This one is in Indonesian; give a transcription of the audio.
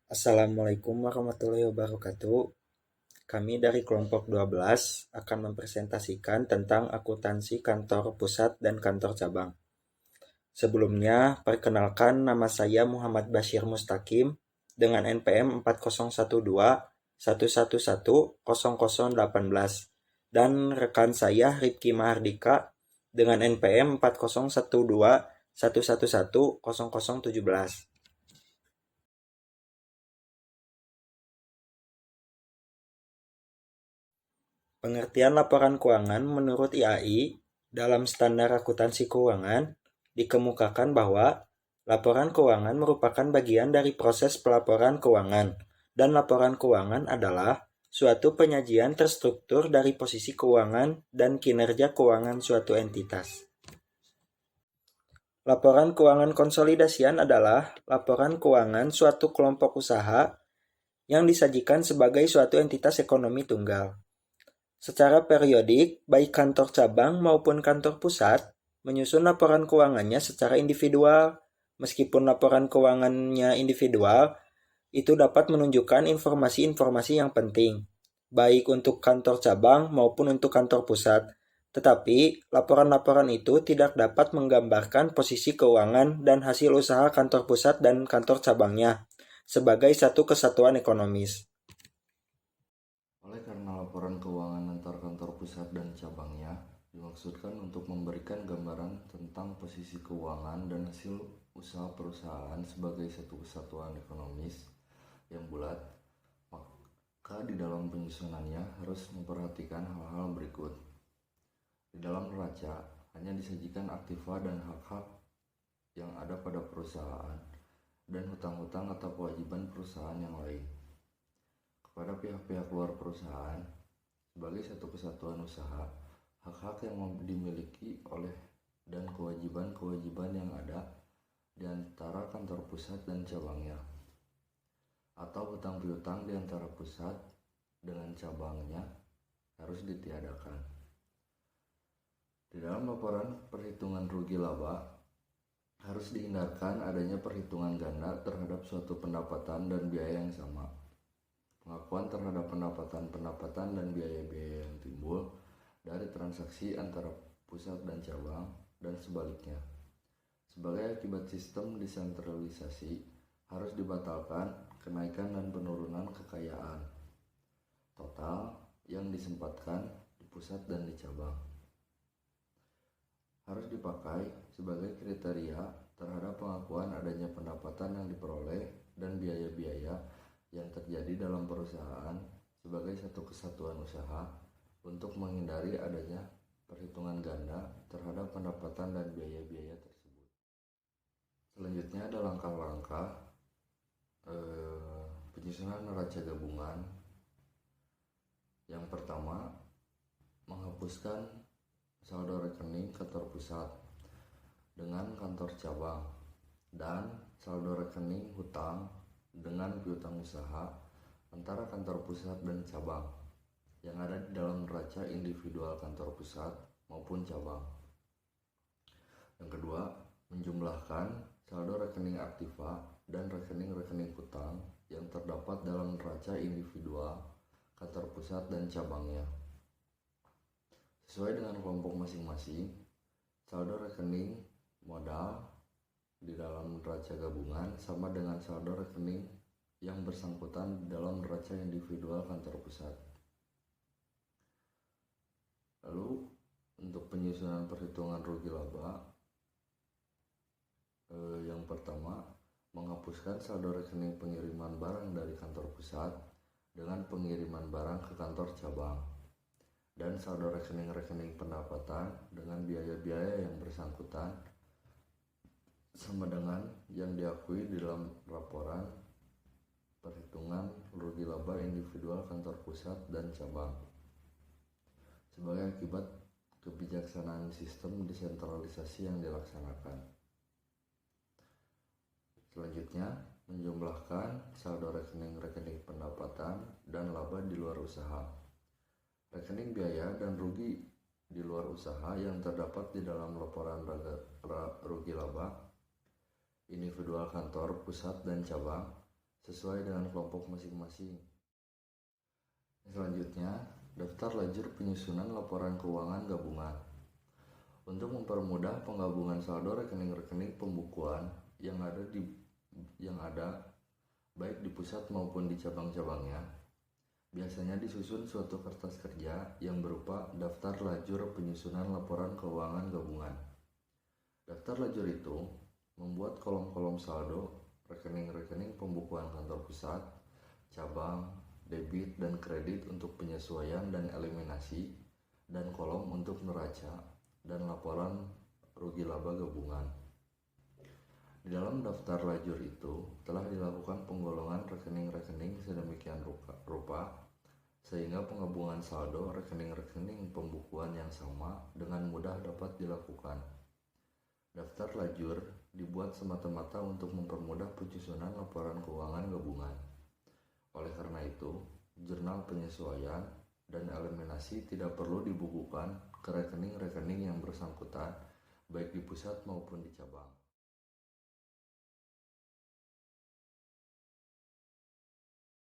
Assalamualaikum warahmatullahi wabarakatuh. Kami dari kelompok 12 akan mempresentasikan tentang akuntansi kantor pusat dan kantor cabang. Sebelumnya, perkenalkan nama saya Muhammad Bashir Mustaqim dengan NPM 4012111018 dan rekan saya Rifki Mahardika dengan NPM 4012111017. Pengertian laporan keuangan menurut IAI dalam standar akuntansi keuangan dikemukakan bahwa laporan keuangan merupakan bagian dari proses pelaporan keuangan, dan laporan keuangan adalah suatu penyajian terstruktur dari posisi keuangan dan kinerja keuangan suatu entitas. Laporan keuangan konsolidasian adalah laporan keuangan suatu kelompok usaha yang disajikan sebagai suatu entitas ekonomi tunggal. Secara periodik, baik kantor cabang maupun kantor pusat menyusun laporan keuangannya secara individual. Meskipun laporan keuangannya individual, itu dapat menunjukkan informasi-informasi yang penting, baik untuk kantor cabang maupun untuk kantor pusat. Tetapi, laporan-laporan itu tidak dapat menggambarkan posisi keuangan dan hasil usaha kantor pusat dan kantor cabangnya sebagai satu kesatuan ekonomis. Oleh karena laporan keuangan antar kantor pusat dan cabangnya dimaksudkan untuk memberikan gambaran tentang posisi keuangan dan hasil usaha perusahaan sebagai satu kesatuan ekonomis yang bulat, maka di dalam penyusunannya harus memperhatikan hal-hal berikut. Di dalam neraca hanya disajikan aktiva dan hak-hak yang ada pada perusahaan dan hutang-hutang atau kewajiban perusahaan yang lain kepada pihak-pihak luar perusahaan. Sebagai satu kesatuan usaha, hak-hak yang dimiliki oleh dan kewajiban-kewajiban yang ada di antara kantor pusat dan cabangnya, atau hutang piutang di antara pusat dengan cabangnya harus ditiadakan. Di dalam laporan perhitungan rugi laba harus dihindarkan adanya perhitungan ganda terhadap suatu pendapatan dan biaya yang sama. Pengakuan terhadap pendapatan dan biaya-biaya yang timbul dari transaksi antara pusat dan cabang dan sebaliknya. Sebagai akibat sistem desentralisasi, harus dibatalkan kenaikan dan penurunan kekayaan total yang disempatkan di pusat dan di cabang. Harus dipakai sebagai kriteria terhadap pengakuan adanya pendapatan yang diperoleh dan biaya-biaya yang terjadi dalam perusahaan sebagai satu kesatuan usaha untuk menghindari adanya perhitungan ganda terhadap pendapatan dan biaya-biaya tersebut. Selanjutnya ada langkah-langkah penyusunan neraca gabungan. Yang pertama, menghapuskan saldo rekening kantor pusat dengan kantor cabang dan saldo rekening hutang dengan piutang usaha antara kantor pusat dan cabang yang ada di dalam neraca individual kantor pusat maupun cabang. Yang kedua, menjumlahkan saldo rekening aktiva dan rekening-rekening hutang yang terdapat dalam neraca individual kantor pusat dan cabangnya. Sesuai dengan kelompok masing-masing, saldo rekening modal di dalam neraca gabungan sama dengan saldo rekening yang bersangkutan dalam neraca individual kantor pusat. Lalu untuk penyusunan perhitungan rugi laba, yang pertama, menghapuskan saldo rekening pengiriman barang dari kantor pusat dengan pengiriman barang ke kantor cabang, dan saldo rekening-rekening pendapatan dengan biaya-biaya yang bersangkutan sama dengan yang diakui di dalam laporan perhitungan rugi laba individual kantor pusat dan cabang sebagai akibat kebijaksanaan sistem desentralisasi yang dilaksanakan. Selanjutnya, menjumlahkan saldo rekening-rekening pendapatan dan laba di luar usaha, rekening biaya dan rugi di luar usaha yang terdapat di dalam laporan rugi laba individual kantor pusat dan cabang sesuai dengan kelompok masing-masing. Selanjutnya, daftar lajur penyusunan laporan keuangan gabungan. Untuk mempermudah penggabungan saldo rekening-rekening pembukuan yang ada baik di pusat maupun di cabang-cabangnya, biasanya disusun suatu kertas kerja yang berupa daftar lajur penyusunan laporan keuangan gabungan. Daftar lajur itu membuat kolom-kolom saldo rekening-rekening pembukuan kantor pusat, cabang, debit dan kredit untuk penyesuaian dan eliminasi, dan kolom untuk neraca dan laporan rugi laba gabungan. Di dalam daftar lajur itu telah dilakukan penggolongan rekening-rekening sedemikian rupa sehingga penggabungan saldo rekening-rekening pembukuan yang sama dengan mudah dapat dilakukan. Daftar lajur dibuat semata-mata untuk mempermudah penyusunan laporan keuangan gabungan. Oleh karena itu, jurnal penyesuaian dan eliminasi tidak perlu dibukukan ke rekening-rekening yang bersangkutan, baik di pusat maupun di cabang.